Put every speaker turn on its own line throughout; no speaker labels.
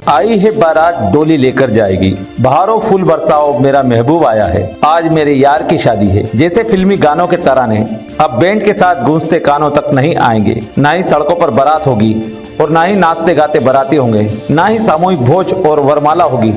आई है बारात डोली लेकर जाएगी, बहारों फूल बरसाओ मेरा महबूब आया है, आज मेरे यार की शादी है। जैसे फिल्मी गानों के तराने अब बैंड के साथ गूंजते कानों तक नहीं आएंगे। ना ही सड़कों पर बारात होगी और ना ही नाचते गाते बाराती होंगे, ना ही सामूहिक भोज और वरमाला होगी।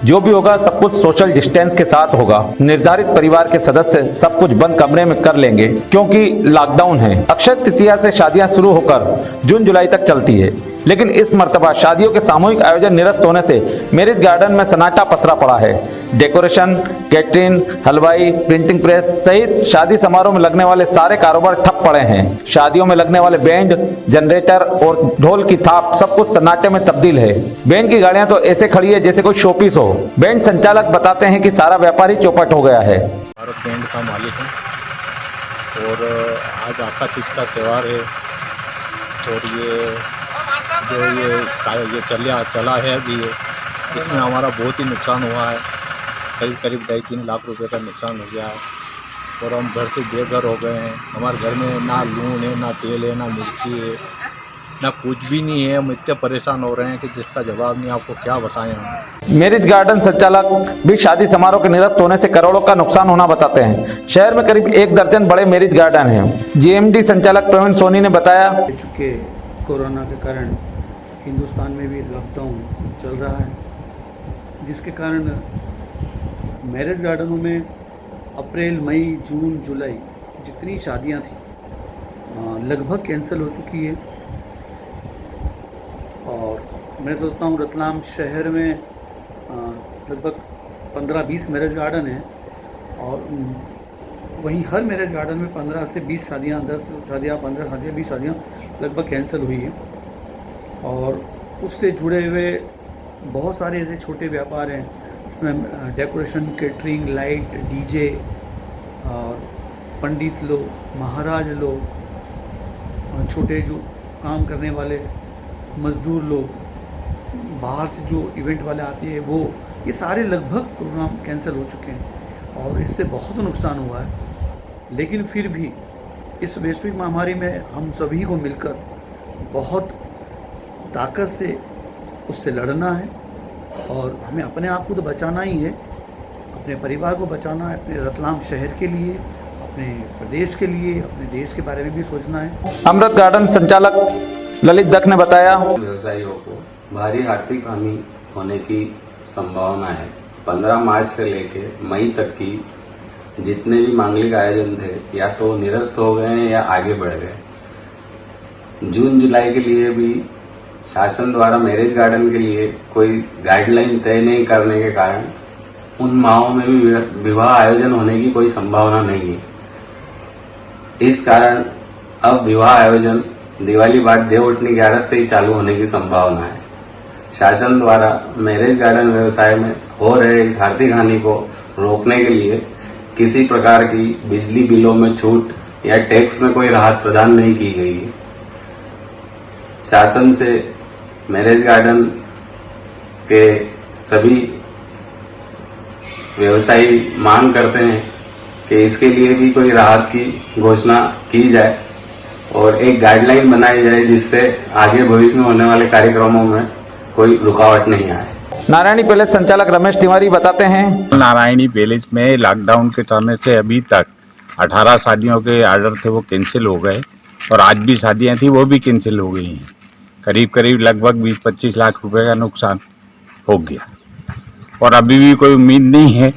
जो भी होगा सब कुछ सोशल डिस्टेंस के साथ होगा। निर्धारित परिवार के सदस्य सब कुछ बंद कमरे में कर लेंगे क्योंकि लॉकडाउन है। अक्षय तृतीया से शादियां शुरू होकर जून जुलाई तक चलती है, लेकिन इस मर्तबा शादियों के सामूहिक आयोजन निरस्त होने से मैरिज गार्डन में सन्नाटा पसरा पड़ा है। डेकोरेशन, कैटरिंग, हलवाई, प्रिंटिंग प्रेस सहित शादी समारोह में लगने वाले सारे कारोबार ठप पड़े हैं। शादियों में लगने वाले बैंड, जनरेटर और ढोल की थाप सब कुछ सन्नाटे में तब्दील है। बैंड की गाड़ियां तो ऐसे खड़ी है जैसे कोई शोपीस हो। बैंड संचालक बताते हैं कि सारा व्यापार ही चौपट हो गया है।
भारत बैंड का मालिक हूँ और आज आका तीज का त्यौहार है और ये चला है अभी इसमें हमारा बहुत ही नुकसान हुआ है। करीब 2.5-3 लाख रुपए का नुकसान हो गया है और हम घर से बेघर हो गए हैं। हमारे घर में ना लून है, ना तेल है, ना मिर्ची है, ना कुछ भी नहीं है। हम इतने परेशान हो रहे हैं कि जिसका जवाब नहीं, आपको क्या बताएं हम।
मैरिज गार्डन संचालक भी शादी समारोह के निरस्त होने से करोड़ों का नुकसान होना बताते हैं। शहर में करीब 1 दर्जन बड़े मैरिज गार्डन हैं। जीएमडी संचालक प्रवीण सोनी ने बताया,
चूँकि कोरोना के कारण हिंदुस्तान में भी लॉकडाउन चल रहा है, जिसके कारण मैरिज गार्डनों में अप्रैल, मई, जून, जुलाई जितनी शादियां थी लगभग कैंसिल हो चुकी है। और मैं सोचता हूँ रतलाम शहर में लगभग 15-20 मैरिज गार्डन हैं और वहीं हर मैरिज गार्डन में 15 से 20 शादियाँ, 10 शादियाँ, 15 शादियाँ, 20 शादियाँ लगभग कैंसिल हुई है। और उससे जुड़े हुए बहुत सारे ऐसे छोटे व्यापार हैं, इसमें डेकोरेशन, कैटरिंग, लाइट, डीजे और पंडित लोग, महाराज लोग, छोटे जो काम करने वाले मज़दूर लोग, बाहर से जो इवेंट वाले आते हैं वो, ये सारे लगभग प्रोग्राम कैंसिल हो चुके हैं और इससे बहुत नुकसान हुआ है। लेकिन फिर भी इस वैश्विक महामारी में हम सभी को मिलकर बहुत ताकत से उससे लड़ना है और हमें अपने आप को तो बचाना ही है, अपने परिवार को बचाना है, अपने रतलाम शहर के लिए, अपने प्रदेश के लिए, अपने देश के बारे में भी सोचना है।
अमृत गार्डन संचालक ललित दत्त ने बताया,
व्यवसायियों को भारी आर्थिक हानि होने की संभावना है। 15 मार्च से लेकर मई तक की जितने भी मांगलिक आयोजन थे या तो निरस्त हो गए हैं या आगे बढ़ गए। जून जुलाई के लिए भी शासन द्वारा मैरिज गार्डन के लिए कोई गाइडलाइन तय नहीं करने के कारण उन माहों में भी विवाह आयोजन होने की कोई संभावना नहीं है। इस कारण अब विवाह आयोजन दिवाली बाद देव उठनी 11 से ही चालू होने की संभावना है। शासन द्वारा मैरिज गार्डन व्यवसाय में हो रहे इस आर्थिक हानि को रोकने के लिए किसी प्रकार की बिजली बिलों में छूट या टैक्स में कोई राहत प्रदान नहीं की गई है। शासन से मैरिज गार्डन के सभी व्यवसायी मांग करते हैं कि इसके लिए भी कोई राहत की घोषणा की जाए और एक गाइडलाइन बनाई जाए जिससे आगे भविष्य में होने वाले कार्यक्रमों में कोई रुकावट नहीं आए।
नारायणी पैलेस संचालक रमेश तिवारी बताते हैं,
नारायणी पैलेस में लॉकडाउन के चलने से अभी तक 18 शादियों के आर्डर थे वो कैंसिल हो गए और आज भी शादियां थी वो भी कैंसिल हो गई हैं। करीब लगभग 20-25 लाख रुपए का नुकसान हो गया और अभी भी कोई उम्मीद नहीं है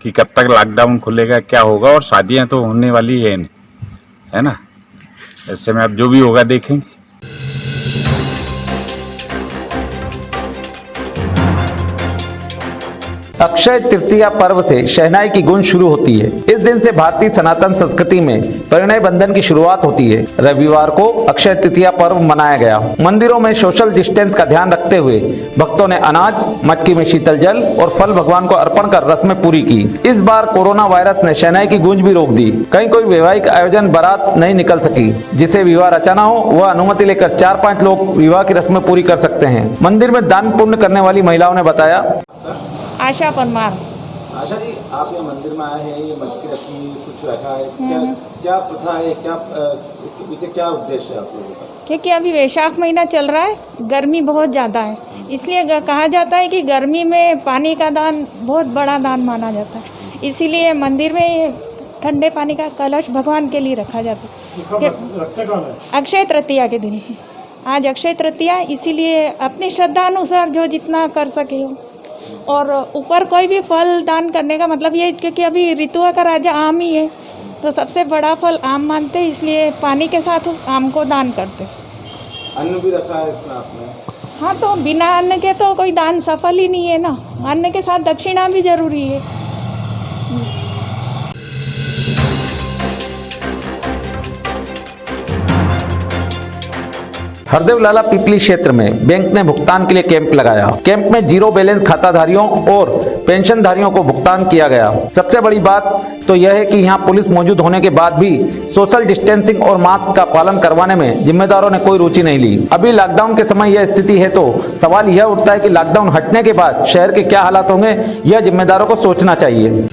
कि कब तक लॉकडाउन खुलेगा, क्या होगा। और शादियां तो होने वाली है ना। ऐसे में अब जो भी होगा देखेंगे।
अक्षय तृतीया पर्व से शहनाई की गूंज शुरू होती है। इस दिन से भारतीय सनातन संस्कृति में परिणय बंधन की शुरुआत होती है। रविवार को अक्षय तृतीया पर्व मनाया गया। मंदिरों में सोशल डिस्टेंस का ध्यान रखते हुए भक्तों ने अनाज, मटकी में शीतल जल और फल भगवान को अर्पण कर रस्में पूरी की। इस बार कोरोना वायरस ने शहनाई की गूंज भी रोक दी। कहीं कोई वैवाहिक आयोजन बारात नहीं निकल सकी। जिसे विवाह रचाना हो वह अनुमति लेकर 4-5 लोग विवाह की रस्में पूरी कर सकते हैं। मंदिर में दान पुण्य करने वाली महिलाओं ने बताया,
आशा परमार।
आशा जी, आप ये मंदिर में आए हैं, ये मटकी रखी कुछ रखा है, क्या प्रथा है, क्या इसके पीछे क्या उद्देश्य है आप लोगों का?
क्योंकि अभी वैशाख महीना चल रहा है, गर्मी बहुत ज़्यादा है, इसलिए कहा जाता है कि गर्मी में पानी का दान बहुत बड़ा दान माना जाता है, इसीलिए मंदिर में ठंडे पानी का कलश भगवान के लिए रखा जाता है। अक्षय तृतीया के दिन, आज अक्षय तृतीया, इसीलिए अपनी श्रद्धा अनुसार जो जितना कर सके हो, और ऊपर कोई भी फल दान करने का मतलब ये, क्योंकि अभी ऋतुओं का राजा आम ही है, तो सबसे बड़ा फल आम मानते हैं, इसलिए पानी के साथ उस आम को दान करते।
अन्न भी रखा है इसमें आपने?
हाँ, तो बिना अन्न के तो कोई दान सफल ही नहीं है ना, अन्न के साथ दक्षिणा भी जरूरी है।
हरदेव लाला पिपली क्षेत्र में बैंक ने भुगतान के लिए कैंप लगाया। कैंप में जीरो बैलेंस खाताधारियों और पेंशनधारियों को भुगतान किया गया। सबसे बड़ी बात तो यह है कि यहाँ पुलिस मौजूद होने के बाद भी सोशल डिस्टेंसिंग और मास्क का पालन करवाने में जिम्मेदारों ने कोई रुचि नहीं ली। अभी लॉकडाउन के समय यह स्थिति है, तो सवाल यह उठता है कि लॉकडाउन हटने के बाद शहर के क्या हालात होंगे, यह जिम्मेदारों को सोचना चाहिए।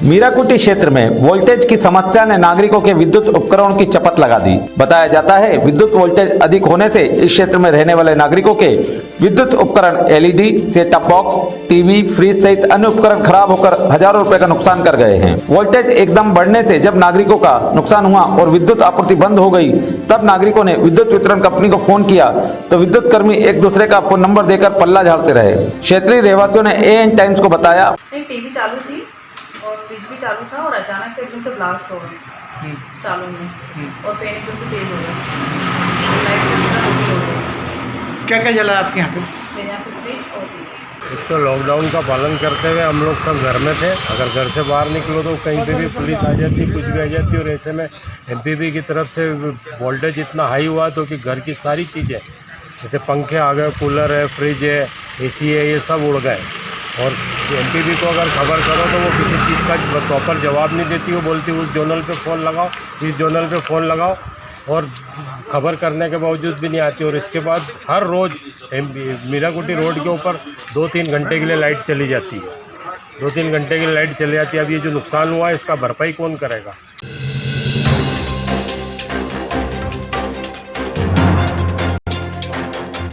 मीराकुटी क्षेत्र में वोल्टेज की समस्या ने नागरिकों के विद्युत उपकरणों की चपत लगा दी। बताया जाता है विद्युत वोल्टेज अधिक होने से इस क्षेत्र में रहने वाले नागरिकों के विद्युत उपकरण LED, set top box, TV, fridge सहित अन्य उपकरण खराब होकर हजारों रुपए का नुकसान कर गए हैं। वोल्टेज एकदम बढ़ने से जब नागरिकों का नुकसान हुआ और विद्युत आपूर्ति बंद हो गई, तब नागरिकों ने विद्युत वितरण कंपनी को फोन किया तो विद्युत कर्मी एक दूसरे का फोन नंबर देकर पल्ला झाड़ते रहे। क्षेत्रीय रहवासियों ने एएन टाइम्स को बताया,
टीवी चालू थी और फ्रिज भी चालू था और अचानक से एकदम से ब्लास्ट हो गया चालू में, और फैन एकदम से तेज हो गया, लाइट हो गई।
क्या क्या जला आपके यहाँ पे?
मेरे यहाँ पे फ्रिज और टीवी।
एक तो लॉकडाउन का पालन करते हुए हम लोग सब घर में थे। अगर घर से बाहर निकलो तो कहीं पे भी पुलिस आ जाती, कुछ भी आ जाती, और ऐसे में एमपीबी की तरफ से वोल्टेज इतना हाई हुआ तो कि घर की सारी चीज़ें जैसे पंखे आ गए, कूलर है, फ्रिज है, एसी है, ये सब उड़ गए। और एमपीबी को अगर खबर करो तो वो किसी चीज़ का प्रॉपर जवाब नहीं देती, वो बोलती उस जोनल पे फ़ोन लगाओ, इस जोनल पे फ़ोन लगाओ, और खबर करने के बावजूद भी नहीं आती। और इसके बाद हर रोज़ मीराकुटी रोड के ऊपर 2-3 घंटे के लिए लाइट चली जाती है, 2-3 घंटे के लिए लाइट चली जाती है। अब ये जो नुकसान हुआ है इसका भरपाई कौन करेगा?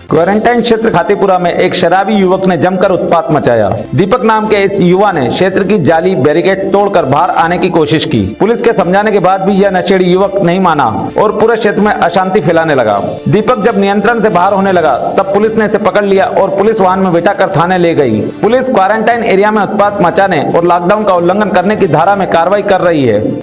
क्वारंटाइन क्षेत्र खातीपुरा में एक शराबी युवक ने जमकर उत्पात मचाया। दीपक नाम के इस युवा ने क्षेत्र की जाली बैरिकेड तोड़कर बाहर आने की कोशिश की। पुलिस के समझाने के बाद भी यह नशेड़ी युवक नहीं माना और पूरे क्षेत्र में अशांति फैलाने लगा। दीपक जब नियंत्रण से बाहर होने लगा तब पुलिस ने इसे पकड़ लिया और पुलिस वाहन में बिठाकर थाने ले गई। पुलिस क्वारंटाइन एरिया में उत्पात मचाने और लॉकडाउन का उल्लंघन करने की धारा में कार्रवाई कर रही है।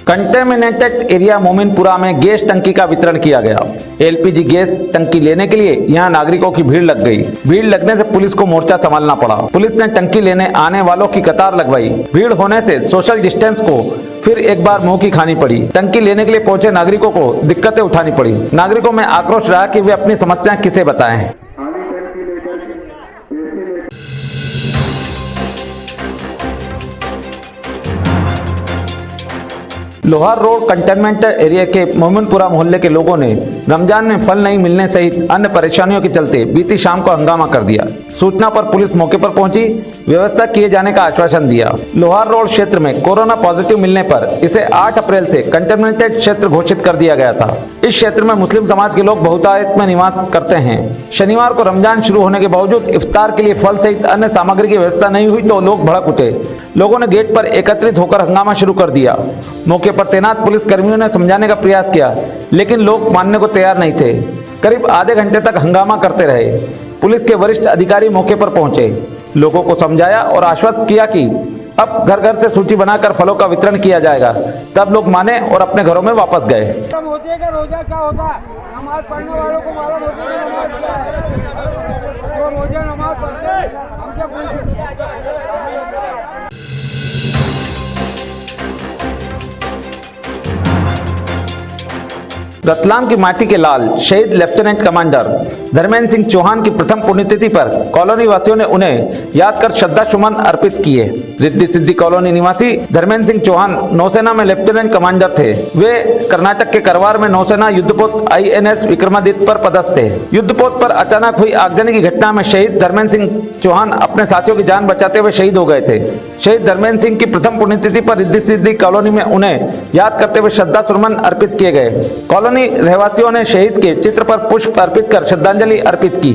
कंटेमिनेटेड एरिया मोमिनपुरा में गैस टंकी का वितरण किया गया। एलपीजी गैस टंकी लेने के लिए यहां नागरिकों की भीड़ लग गई। भीड़ लगने से पुलिस को मोर्चा संभालना पड़ा। पुलिस ने टंकी लेने आने वालों की कतार लगवाई। भीड़ होने से सोशल डिस्टेंस को फिर एक बार मुंह की खानी पड़ी। टंकी लेने के लिए पहुंचे नागरिकों को दिक्कतें उठानी पड़ी। नागरिकों में आक्रोश रहा कि वे अपनी समस्याएं किसे बताएं। लोहार रोड कंटेनमेंट एरिया के मोमिनपुरा मोहल्ले के लोगों ने रमजान में फल नहीं मिलने सहित अन्य परेशानियों के चलते बीती शाम को हंगामा कर दिया। सूचना पर पुलिस मौके पर पहुंची, व्यवस्था किए जाने का आश्वासन दिया। लोहार रोड क्षेत्र में कोरोना पॉजिटिव मिलने पर इसे 8 अप्रैल से कंटेनमेंटेड क्षेत्र घोषित कर दिया गया था। इस क्षेत्र में मुस्लिम समाज के लोग बहुतायत में निवास करते हैं। शनिवार को रमजान शुरू होने के बावजूद इफ्तार के लिए फल सहित अन्य सामग्री की व्यवस्था नहीं हुई तो लोग भड़क उठे। लोगों ने गेट पर एकत्रित होकर हंगामा शुरू कर दिया। मौके पर तैनात पुलिस कर्मियों ने समझाने का प्रयास किया, लेकिन लोग मानने को तैयार नहीं थे। करीब आधे घंटे तक हंगामा करते रहे। पुलिस के वरिष्ठ अधिकारी मौके पर पहुंचे, लोगों को समझाया और आश्वस्त किया कि अब घर घर से सूची बनाकर फलों का वितरण किया जाएगा। तब लोग माने और अपने घरों में वापस गए।
रोजा क्या होता है, नमाज पढ़ने वालों को मालूम होता है नमाज क्या है, जो रोजा नमाज पढ़ते हैं हमसे
रतलाम की माटी के लाल शहीद लेफ्टिनेंट कमांडर धर्मेंद्र सिंह चौहान की प्रथम पुण्यतिथि पर कॉलोनी वासियों ने उन्हें याद कर श्रद्धा सुमन अर्पित किए। रिद्धि सिद्धि कॉलोनी निवासी धर्मेंद्र सिंह चौहान नौसेना में लेफ्टिनेंट कमांडर थे। वे कर्नाटक के करवार में नौसेना युद्धपोत INS विक्रमादित्य पर पदस्थ थे। युद्धपोत पर अचानक हुई आगजनी की घटना में शहीद धर्मेंद्र सिंह चौहान अपने साथियों की जान बचाते हुए शहीद हो गए थे। शहीद धर्मेंद्र सिंह की प्रथम पुण्यतिथि पर रिद्धि सिद्धि कॉलोनी में उन्हें याद करते हुए श्रद्धा सुमन अर्पित किए गए। कॉलोनी रहवासियों ने शहीद के चित्र पर पुष्प अर्पित कर श्रद्धांजलि अर्पित की।